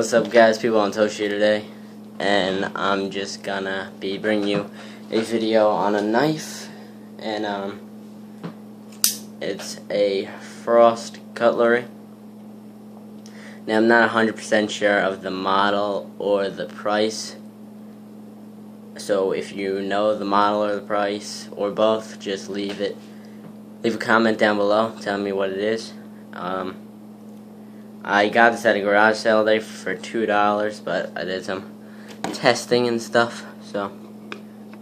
What's up, guys? People on Toast here today, and I'm just gonna be bringing you a video on a knife, and it's a Frost Cutlery. Now, I'm not 100% sure of the model or the price, so if you know the model or the price or both, just leave a comment down below telling me what it is. I got this at a garage sale day for $2, but I did some testing and stuff, so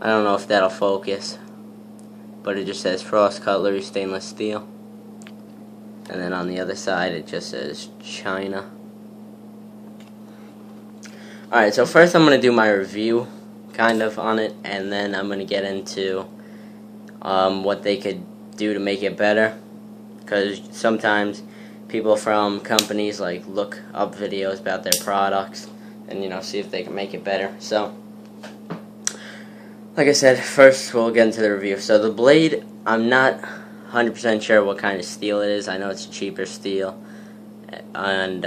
I don't know if that'll focus. But it just says Frost Cutlery stainless steel, and then on the other side it just says China. Alright, so first I'm going to do my review kind of on it, and then I'm going to get into what they could do to make it better, because sometimes people from companies look up videos about their products and see if they can make it better. So like I said, first we'll get into the review. So the blade, I'm not 100% sure what kind of steel it is. I know it's a cheaper steel, and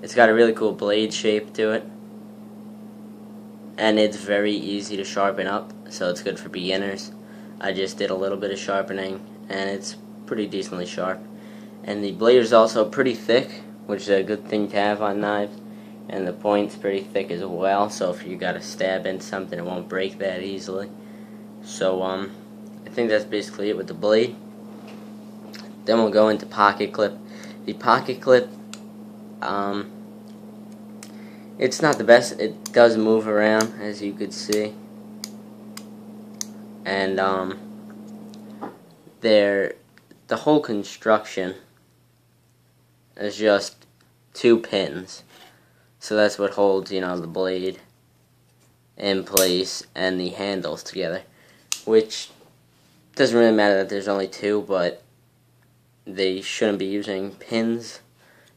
it's got a really cool blade shape to it, and it's very easy to sharpen up, so it's good for beginners. I just did a little bit of sharpening, and it's pretty decently sharp. And the blade is also pretty thick, which is a good thing to have on knives. And the point's pretty thick as well, so if you gotta stab into something, it won't break that easily. So I think that's basically it with the blade. Then we'll go into pocket clip. The pocket clip, it's not the best. It does move around, as you could see. And the whole construction is just 2 pins, so that's what holds the blade in place and the handles together, which doesn't really matter that there's only 2, but they shouldn't be using pins,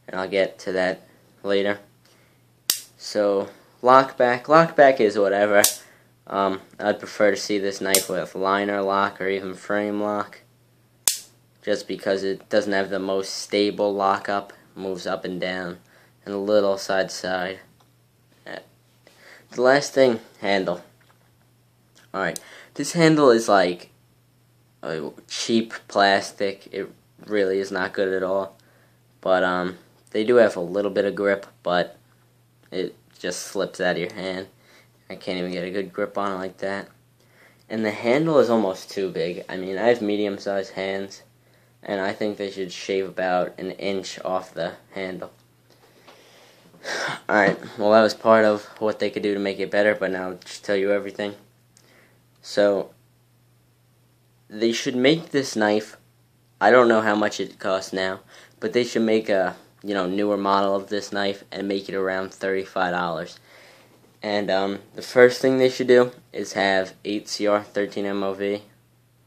and I'll get to that later. So lockback is whatever. I'd prefer to see this knife with liner lock or even frame lock, just because it doesn't have the most stable lockup, moves up and down, and a little side to side. The last thing, handle. Alright, this handle is like a cheap plastic. It really is not good at all, but they do have a little bit of grip, but it just slips out of your hand. I can't even get a good grip on it like that. And the handle is almost too big. I mean, I have medium-sized hands, and I think they should shave about an inch off the handle. Alright, well, that was part of what they could do to make it better, but now I'll just tell you everything. So, they should make this knife, I don't know how much it costs now, but they should make a newer model of this knife and make it around $35. And the first thing they should do is have 8CR 13 MOV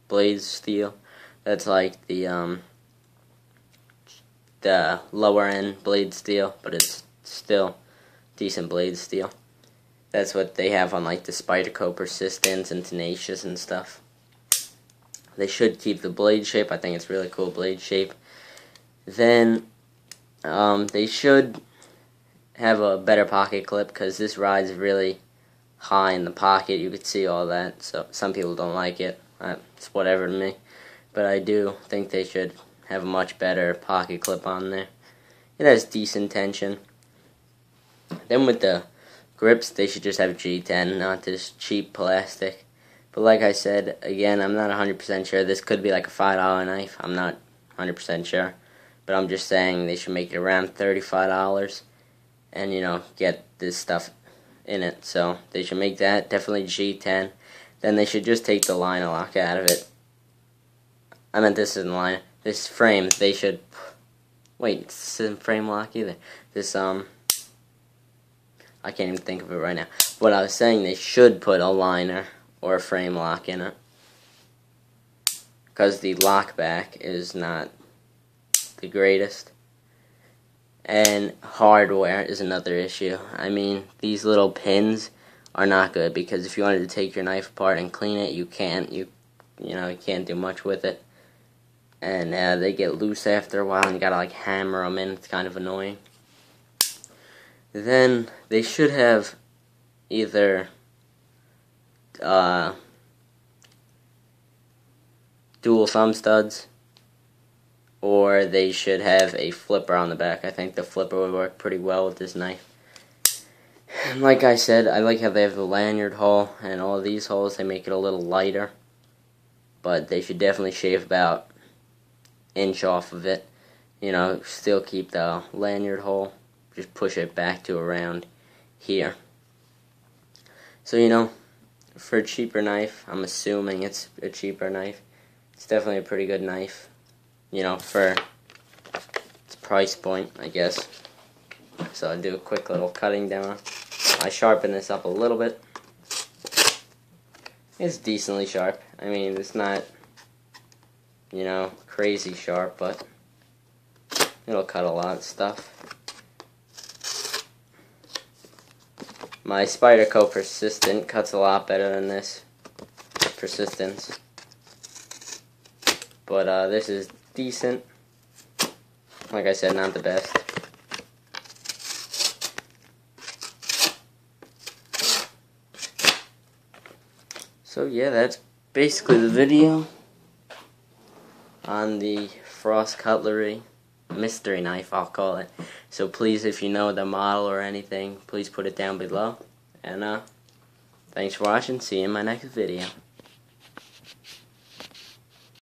blades steel. That's like the lower end blade steel, but it's still decent blade steel. That's what they have on like the Spyderco Persistence and Tenacious and stuff. They should keep the blade shape. I think it's really cool blade shape. Then they should have a better pocket clip, because this rides really high in the pocket. You could see all that, so some people don't like it. It's whatever to me. But I do think they should have a much better pocket clip on there. It has decent tension. Then with the grips, they should just have G10, not this cheap plastic. But like I said, again, I'm not 100% sure. This could be like a $5 knife. I'm not 100% sure. But I'm just saying they should make it around $35 and, get this stuff in it. So they should make that, definitely G10. Then they should just take the liner lock out of it. I meant this isn't liner. This frame, they should... Wait, this isn't frame lock either. This, I can't even think of it right now. What I was saying, they should put a liner or a frame lock in it, because the lockback is not the greatest. And hardware is another issue. I mean, these little pins are not good, because if you wanted to take your knife apart and clean it, you can't. You can't do much with it. And they get loose after a while, and you gotta like hammer them in. It's kind of annoying. Then they should have either dual thumb studs, or they should have a flipper on the back. I think the flipper would work pretty well with this knife. And like I said, I like how they have the lanyard hole and all of these holes. They make it a little lighter, but they should definitely shave about an inch off of it. You know, still keep the lanyard hole, just push it back to around here. So, you know, for a cheaper knife, I'm assuming it's a cheaper knife. It's definitely a pretty good knife, you know, for its price point, I guess. So I'll do a quick little cutting demo. I sharpen this up a little bit. It's decently sharp. I mean, it's not, you know, crazy sharp, but it'll cut a lot of stuff. My Spyderco Persistent cuts a lot better than this Persistence. But this is decent. Like I said, not the best. So yeah, that's basically the video on the Frost Cutlery mystery knife, I'll call it. So please, if you know the model or anything, please put it down below. And thanks for watching. See you in my next video.